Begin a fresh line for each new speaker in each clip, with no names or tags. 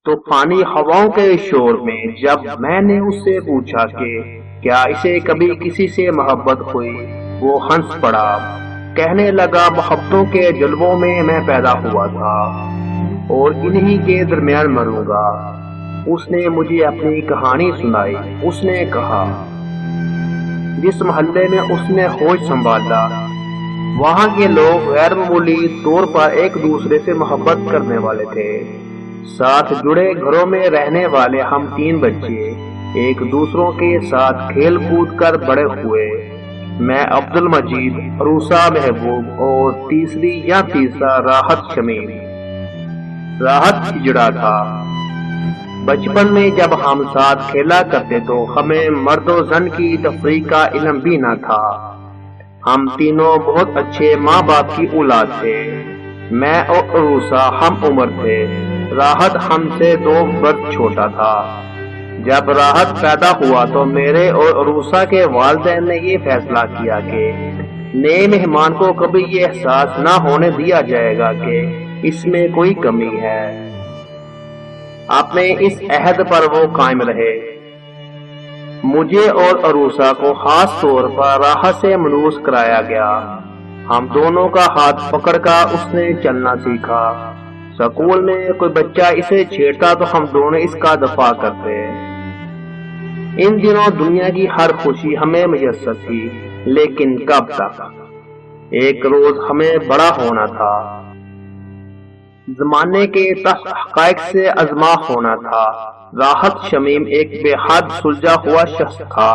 طوفانی ہواؤں کے شور میں جب میں نے اس سے پوچھا کہ کیا اسے کبھی کسی سے محبت ہوئی، وہ ہنس پڑا، کہنے لگا محبتوں کے جلووں میں میں پیدا ہوا تھا اور انہی کے درمیان مروں گا۔ اس نے مجھے اپنی کہانی سنائی۔ اس نے کہا جس محلے میں اس نے ہوش سنبھالا وہاں کے لوگ غیر معمولی طور پر ایک دوسرے سے محبت کرنے والے تھے۔ ساتھ جڑے گھروں میں رہنے والے ہم 3 بچے ایک دوسروں کے ساتھ کھیل کود کر بڑے ہوئے۔ میں عبد المجید، عروسہ محبوب اور تیسرا راحت شمیم۔ راحت ہجڑا تھا۔ بچپن میں جب ہم ساتھ کھیلا کرتے تو ہمیں مرد و زن کی تفریق کا علم بھی نہ تھا۔ ہم تینوں بہت اچھے ماں باپ کی اولاد تھے۔ میں اور عروسہ ہم عمر تھے۔ راحت ہم سے 2 برس چھوٹا تھا۔ جب راحت پیدا ہوا تو میرے اور عروسہ کے والدین نے یہ فیصلہ کیا کہ نئے مہمان کو کبھی یہ احساس نہ ہونے دیا جائے گا کہ اس میں کوئی کمی ہے۔ اپنے اس عہد پر وہ قائم رہے۔ مجھے اور عروسہ کو خاص طور پر راحت سے منوس کرایا گیا۔ ہم دونوں کا ہاتھ پکڑ کر اس نے چلنا سیکھا۔ سکول میں کوئی بچہ اسے چھیڑتا تو ہم دونوں اس کا دفاع کرتے۔ ان دنوں دنیا کی ہر خوشی ہمیں میسر تھی، لیکن کب تک؟ ایک روز ہمیں بڑا ہونا تھا، زمانے کے تخت حقائق سے ازما ہونا تھا۔ راحت شمیم ایک بے حد سلجھا ہوا شخص تھا۔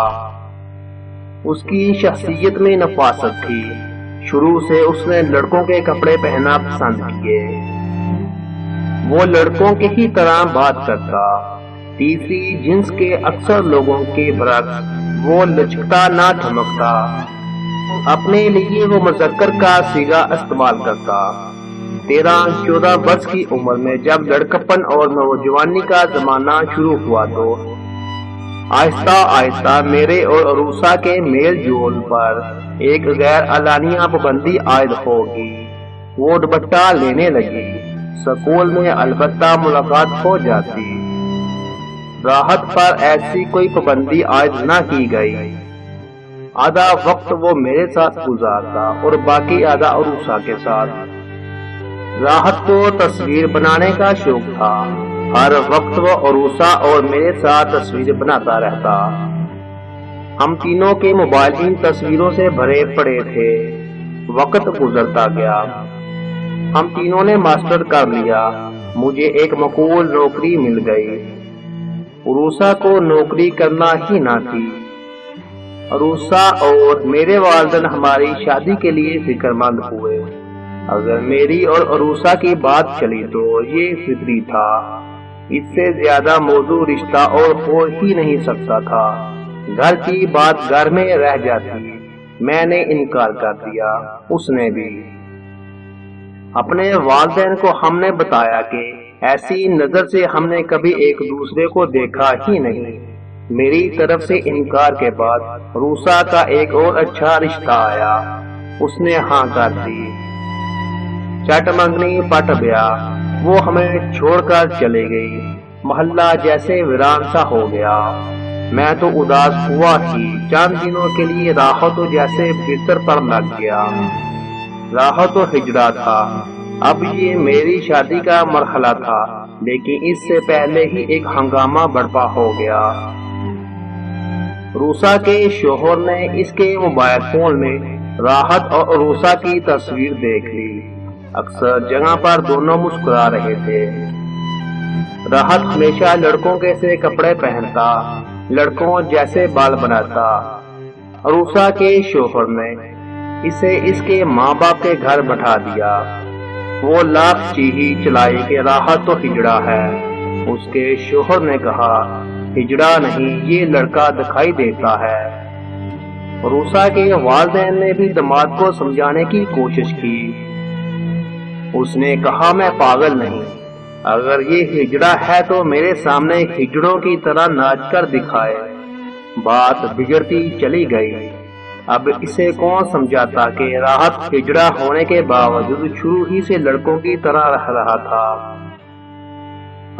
اس کی شخصیت میں نفاست تھی۔ شروع سے اس نے لڑکوں کے کپڑے پہننا پسند کیے۔ وہ لڑکوں کی ہی طرح بات کرتا۔ تیسری جنس کے اکثر لوگوں کے برعکس وہ لچکتا نہ دھمکتا۔ اپنے لیے وہ مذکر کا صیغہ استعمال کرتا۔ 13-14 برس کی عمر میں جب لڑکپن اور نوجوانی کا زمانہ شروع ہوا تو آہستہ آہستہ میرے اور عروسہ کے میل جول پر ایک غیر اعلانیہ پابندی عائد ہوگی۔ وہ دوپٹہ لینے لگی۔ سکول میں البتہ ملاقات ہو جاتی۔ راحت پر ایسی کوئی پابندی عائد نہ کی گئی۔ آدھا وقت وہ میرے ساتھ گزارتا اور باقی آدھا عروسہ کے ساتھ۔ راحت کو تصویر بنانے کا شوق تھا۔ ہر وقت وہ عروسہ اور میرے ساتھ تصویر بناتا رہتا۔ ہم تینوں کے موبائل ان تصویروں سے بھرے پڑے تھے۔ وقت گزرتا گیا۔ ہم تینوں نے ماسٹر کر لیا۔ مجھے ایک معقول نوکری مل گئی۔ عروسہ کو نوکری کرنا ہی نہ تھی۔ عروسہ اور میرے والدین ہماری شادی کے لیے فکر مند ہوئے۔ اگر میری اور عروسہ کی بات چلی تو یہ فطری تھا۔ اس سے زیادہ موضوع رشتہ اور ہو ہی نہیں سکتا تھا۔ گھر کی بات گھر میں رہ جاتی۔ میں نے انکار کر دیا، اس نے بھی۔ اپنے والدین کو ہم نے بتایا کہ ایسی نظر سے ہم نے کبھی ایک دوسرے کو دیکھا ہی نہیں۔ میری طرف سے انکار کے بعد عروسہ کا ایک اور اچھا رشتہ آیا۔ اس نے ہاں کر دی۔ چٹ منگنی پٹ گیا۔ وہ ہمیں چھوڑ کر چلے گئی۔ محلہ جیسے ویران سا ہو گیا۔ میں تو اداس ہوا ہی۔ چند دنوں کے لیے راحت تو جیسے بستر پر لگ گیا۔ راحت تو ہجڑا تھا۔ اب یہ میری شادی کا مرحلہ تھا، لیکن اس سے پہلے ہی ایک ہنگامہ برپا ہو گیا۔ عروسہ کے شوہر نے اس کے موبائل فون میں راحت اور عروسہ کی تصویر دیکھ لی۔ اکثر جگہ پر دونوں مسکرا رہے تھے۔ راحت ہمیشہ لڑکوں کے سے کپڑے پہنتا، لڑکوں جیسے بال بناتا۔ عروسہ کے شوہر نے اسے اس کے ماں باپ کے گھر بٹھا دیا۔ وہ لاکھ چیخی چلائی کہ راحت تو ہجڑا ہے۔ اس کے شوہر نے کہا ہجڑا نہیں، یہ لڑکا دکھائی دیتا ہے۔ عروسہ کے والدین نے بھی داماد کو سمجھانے کی کوشش کی۔ اس نے کہا میں پاگل نہیں، اگر یہ ہجڑا ہے تو میرے سامنے ہجڑوں کی طرح ناچ کر دکھائے۔ بات بگڑتی چلی گئی۔ اب اسے کون سمجھاتا کہ راحت ہجڑا ہونے کے باوجود شروع ہی سے لڑکوں کی طرح رہ رہا تھا۔